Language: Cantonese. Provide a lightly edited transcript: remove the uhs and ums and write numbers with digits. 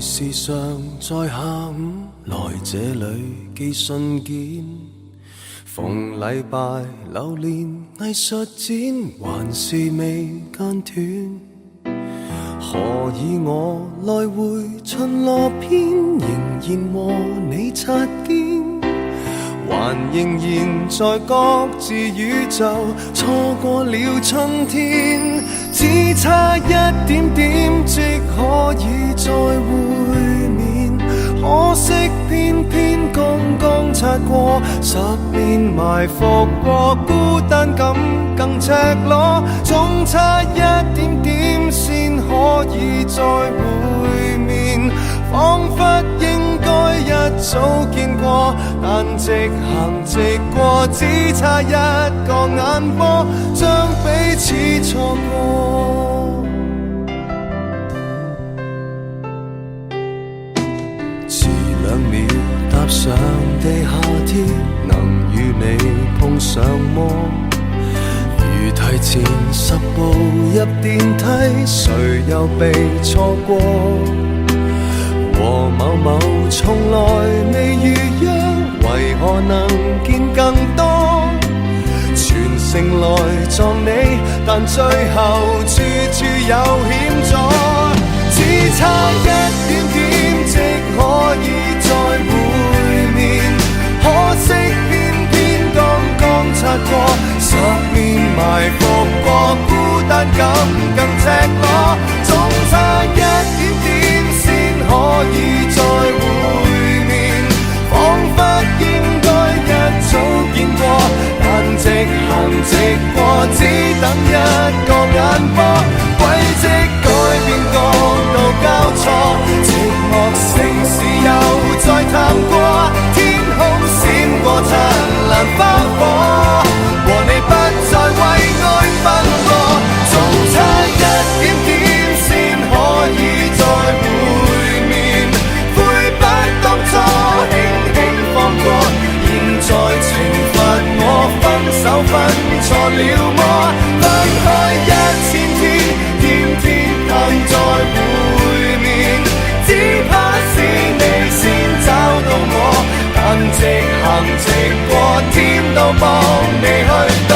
時常在下午來這裏寄信件，逢禮拜流連藝術展，還是未間斷。何以我來回巡邏篇，仍然和你擦肩，還仍然在各自宇宙錯過了春天，只差一點點即可以再會面，可惜偏偏剛剛擦過10年，埋伏過孤單感更赤裸，總差一點點先可以再會面，彷彿應該一早見過，但直行直過，只差一個眼波，將彼此錯過。遲2秒踏上地下鐵，能與你碰上麼？如提前10步入電梯，誰又被錯過？和某某從來未預約，為何能見更多？全城來撞你，但最後處處有險阻，只差一點點即可以再會面，可惜偏偏剛剛擦過10年，埋伏過孤單感更赤裸，總差一點點先可以再會面，彷彿應該一早見過，但直行直過，只等一個眼波，軌跡改變角度交錯，寂寞城市又再探過，天空閃過燦爛花火，和你不再為愛奔波，總差一點點先可以再會面，悔不當初輕輕放過，現在懲罰我分手分錯了麼？分開1000天，天天盼再會面，只怕是你先找到我，但直行直過，天都幫你去。